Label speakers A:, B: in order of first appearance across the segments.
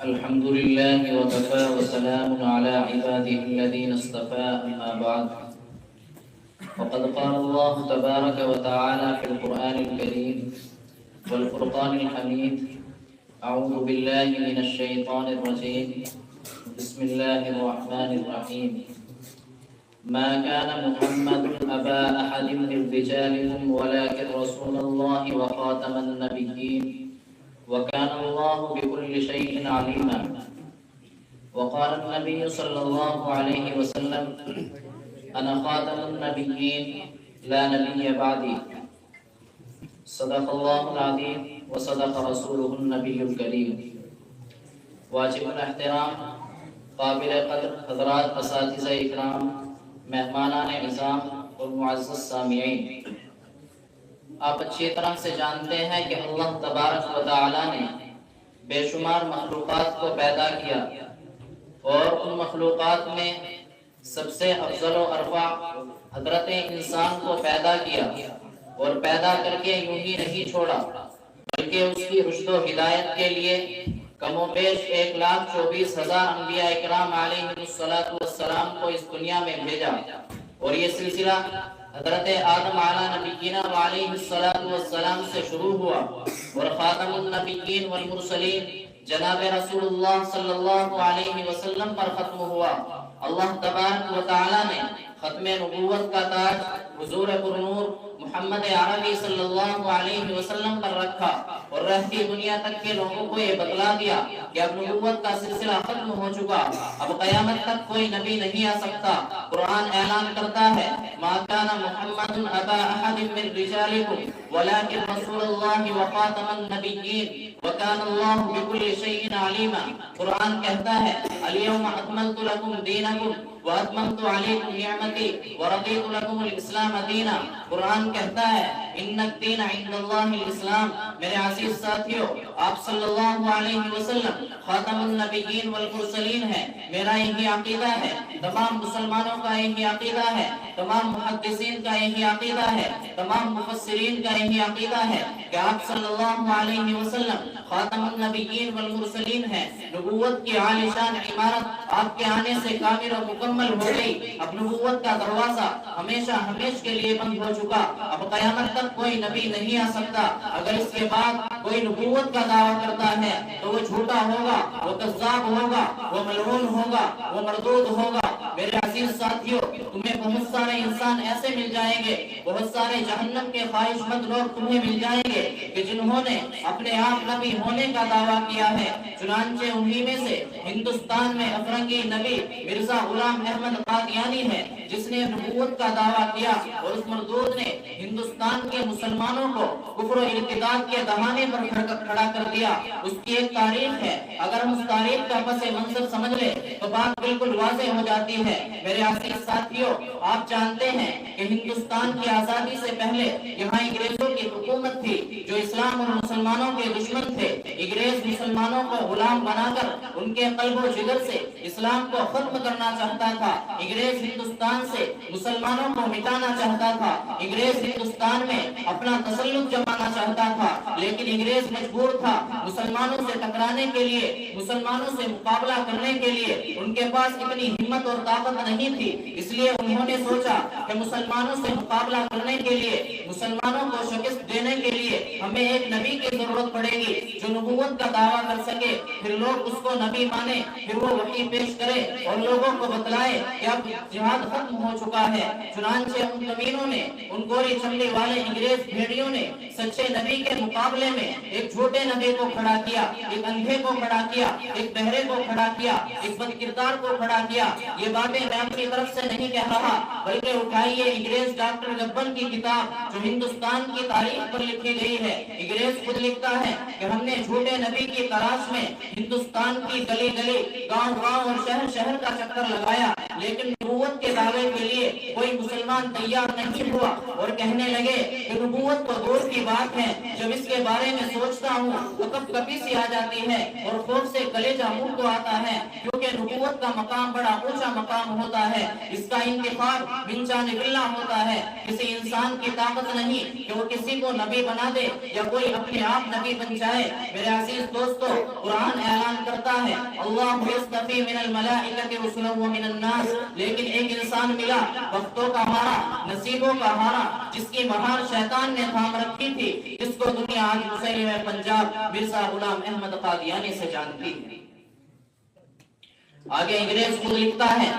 A: الحمد لله وكفى وسلام على عباده الذين اصطفى أما بعد وقد قال الله تبارك وتعالى في القرآن الكريم والفرقان الحميد أعوذ بالله من الشيطان الرجيم بسم الله الرحمن الرحيم ما كان محمد أبا أحد من رجالكم ولكن رسول الله وخاتم النبيين وكان الله بكل شيء عليما وقال النبي صلى الله عليه وسلم أنا خاتم النبيين لا نبي بعدي صدق الله العظيم وصدق رسوله النبي الكريم واجب الاحترام قابل قدر حضرات اساتذہ اکرام مہمانان عزام اور معزز سامعین، آپ اچھی طرح سے جانتے ہیں کہ اللہ تبارک و تعالی نے بے شمار مخلوقات کو پیدا کیا اور ان مخلوقات میں سب سے افضل و ارفع حضرت انسان کو پیدا کیا اور پیدا کر کے یوں ہی نہیں چھوڑا بلکہ اس کی رشد و ہدایت کے لیے کم و بیش 1,24,000 انبیاء اکرام علیہ السلام کو اس دنیا میں بھیجا، اور یہ سلسلہ حضرت آدم علیہ نبینا علیہ السلام سے شروع ہوا اور خاتم النبیین والمرسلین جناب رسول اللہ صلی اللہ علیہ وسلم پر ختم ہوا۔ اللہ تبارک و تعالی نے ختم نبوت کا تاج حضور پرنور محمد عربی صلی اللہ علیہ وسلم پر رکھا اور رہتی دنیا تک کے لوگوں کو یہ بتلا دیا کہ اب نبوت کا سلسلہ ختم ہو چکا، اب قیامت تک کوئی نبی نہیں آ سکتا۔ قرآن اعلان کرتا ہے ما کان محمد ابا احد من رجالکم ولکن رسول اللہ وخاتم النبیین وکان اللہ بکل شیء علیما۔ قرآن کہتا ہے الیوم اکملت لکم دینکم واتممت علیکم نعمتی ورضیت لکم الاسلام دینا۔ قرآن کہتا ہے ان الدین عند اللہ الاسلام۔ میرے عزیز ساتھیو، آپ صلی اللہ علیہ وسلم خاتم النبیین والمرسلین ہیں، میرا یہی عقیدہ ہے، تمام مسلمانوں کا یہی عقیدہ ہے، تمام محدثین کا یہی عقیدہ ہے، تمام مفسرین کا یہی عقیدہ ہے کہ آپ صلی اللہ علیہ وسلم خاتم النبیین والمرسلین ہیں۔ نبوت کی عالی شان عمارت آپ کے آنے سے کامل و مکمل ہو گئی، اب نبوت کا دروازہ ہمیشہ ہمیشہ کے لیے بند ہو چکا، اب قیامت تک کوئی نبی نہیں آ سکتا۔ اگر اس کے بعد کوئی نبوت کا دعویٰ کرتا ہے تو وہ جھوٹا ہوگا، وہ کذاب ہوگا، وہ ملعون ہوگا، وہ مردود ہوگا۔ میرے عزیز ساتھیوں، تمہیں بہت سارے انسان ایسے مل جائیں گے، بہت سارے جہنم کے خواہش مند لوگ تمہیں مل جائیں گے کہ جنہوں نے اپنے آپ نبی ہونے کا دعویٰ کیا ہے۔ چنانچہ انہی میں سے ہندوستان میں افرنگی نبی مرزا غلام احمد قادیانی ہے جس نے نبوت کا دعویٰ کیا، اور اس مردود نے ہندوستان کے مسلمانوں کو کفر و ارتداد کے دہانے پر کھڑا کر دیا۔ اس کی ایک تاریخ ہے، اگر ہم اس تاریخ کا پس منظر سمجھ لیں تو بات بالکل واضح ہو جاتی ہے۔ میرے عزیز ساتھیوں، آپ جانتے ہیں کہ ہندوستان کی آزادی سے پہلے یہاں انگریزوں کی حکومت تھی جو اسلام اور مسلمانوں کے دشمن تھے۔ انگریز مسلمانوں کو غلام بنا کر ان کے قلب و جگر سے اسلام کو ختم کرنا چاہتا تھا۔ انگریز ہندوستان سے مسلمانوں کو مٹانا چاہتا تھا۔ انگریز ہندوستان میں اپنا تسلط جمانا چاہتا تھا، لیکن انگریز مجبور تھا مسلمانوں سے ٹکرانے کے لیے، مسلمانوں سے مقابلہ کرنے کے لیے ان کے پاس اتنی ہمت اور طاقت نہیں تھی۔ اس لیے انہوں نے سوچا کہ مسلمانوں سے مقابلہ کرنے کے لیے، مسلمانوں کو شکست دینے کے لیے ہمیں ایک نبی کی ضرورت پڑے گی جو نبوت کا دعویٰ کر سکے، پھر لوگ اس کو نبی مانے، پھر وہ وحی پیش کرے اور لوگوں کو بتلائے کہ اب جہاد ختم ہو چکا ہے۔ چنانچہ ان کمینوں نے، ان گوری چمڑی والے انگریز بھیڑیوں نے سچے نبی کے مقابلے میں ایک جھوٹے نبی کو کھڑا کیا، ایک اندھے کو کھڑا کیا، ایک بہرے کو کھڑا کیا، ایک بد کردار کو کھڑا کیا۔ یہ باتیں میں اپنی طرف سے نہیں کہہ رہا، بلکہ اٹھائیے انگریز ڈاکٹر گبن کی کتاب جو ہندوستان کی تاریخ پر لکھی گئی ہے۔ انگریز خود لکھتا ہے کہ ہم نے جھوٹے نبی کی تلاش میں ہندوستان کی گلی گلی، گاؤں گاؤں اور شہر شہر کا چکر لگایا، لیکن نبوت کے دعوے کے لیے کوئی مسلمان تیار نہیں ہوا، اور کہنے لگے کہ نبوت تو دور کی بات ہے، جب اس کے بارے میں سوچتا ہوں تو کب کبھی سی آ جاتی ہے اور خوف سے کلیجہ منہ کو آتا ہے، کیونکہ کیونکہ نبوت کا مقام بڑا اونچا مقام ہوتا ہے، اس کا انتخاب من جانب اللہ ہوتا ہے، کسی انسان کی طاقت نہیں کہ وہ کسی کو نبی بنا دے یا کوئی اپنے آپ نبی بن جائے۔ میرے عزیز دوستو، قرآن اعلان کرتا ہے اللہ یصطفی من الملائکۃ رسلا ومن الناس، لیکن ایک انسان ملا وقتوں کا ہارا، نصیبوں کا ہارا، جس کی مہار شیطان نے تھام رکھی تھی، جس کو دنیا آج مسلم پنجاب مرزا غلام احمد قادیانی سے جانتی ہے۔ آگے انگریز خود لکھتا ہے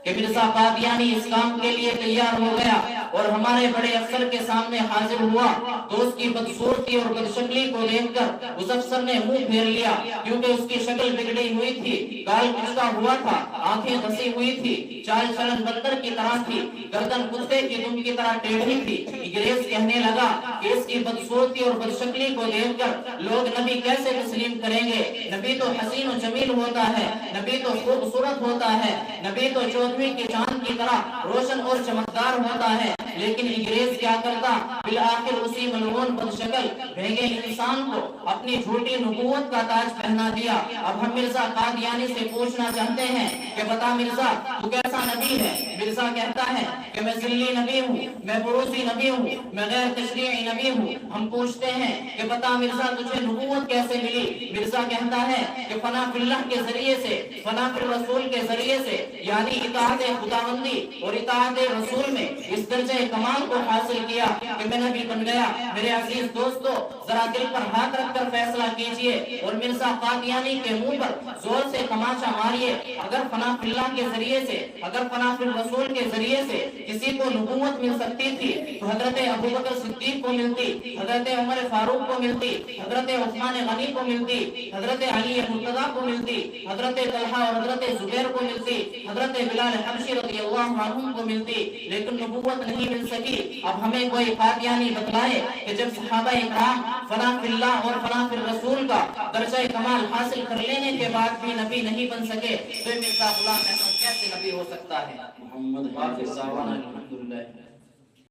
A: کہ مرزا قادیانی اس کام کے لیے تیار ہو گیا اور ہمارے بڑے افسر کے سامنے حاضر ہوا تو اس کی بدصورتی اور بدشکلی کو دیکھ کر اس افسر نے منہ پھیر لیا، کیونکہ اس کی شکل بگڑی ہوئی تھی، گال کچلا ہوا تھا، آنکھیں دسی ہوئی تھی، چال چلن بندر کی طرح تھی، گردن کتے کی دم کی طرح ٹیڑھی تھی۔ انگریز کہنے لگا کہ اس کی بدصورتی اور بدشکلی کو دیکھ کر لوگ نبی کیسے تسلیم کریں گے؟ نبی تو حسین و جمیل ہوتا ہے، نبی تو خوبصورت ہوتا ہے، نبی تو چودھویں کے چاند کی طرح روشن اور چمکدار ہوتا ہے۔ لیکن انگریز کیا کرتا؟ بالآخر اسی ملعون بدشکل بھینگے انسان کو اپنی جھوٹی نبوت کا تاج پہنا دیا۔ اب ہم مرزا قادیانی سے پوچھنا چاہتے ہیں کہ بتا مرزا تو کیسا نبی ہے؟ مرزا کہتا ہے کہ میں ذلی نبی ہوں، میں بروزی نبی ہوں، میں غیر تشریعی نبی ہوں۔ ہم پوچھتے ہیں کہ بتا مرزا تجھے نبوت کیسے ملی؟ مرزا کہتا ہے کہ فنا فی اللہ کے ذریعے سے، فنا فی الرسول کے ذریعے سے، یعنی اطاعت خداوندی اور اطاعت رسول میں اس درجہ کمال کو حاصل کیا کہ میں نبی بن گیا۔ میرے عزیز دوستو، ذرا دل پر ہاتھ رکھ کر فیصلہ کیجئے اور مرزا قادیانی کے منہ پر زور سے تماچا ماریے۔ اگر فنا فی اللہ کے ذریعے سے، اگر فنا فی الرسول کے ذریعے سے کسی کو نبوت مل سکتی تھی تو حضرت ابوبکر صدیق کو ملتی، حضرت عمر فاروق کو ملتی، حضرت عثمان غنی کو ملتی، حضرت علی مرتضیٰ کو ملتی، حضرت طلحہ اور حضرت زبیر کو ملتی، حضرت بلال حبشی رضی اللہ عنہ کو ملتی، لیکن نبوت نہیں مل سکی۔ اب ہمیں کوئی قادیانی بتلائے کہ جب صحابہ اکرام فنا فی اللہ اور فنا فی الرسول کا درجہ کمال حاصل کر لینے کے بعد بھی نبی نہیں بن سکے تو مرزا غلام احمد کیسے نبی ہو سکتا ہے؟ محمد حافظ الحمدللہ۔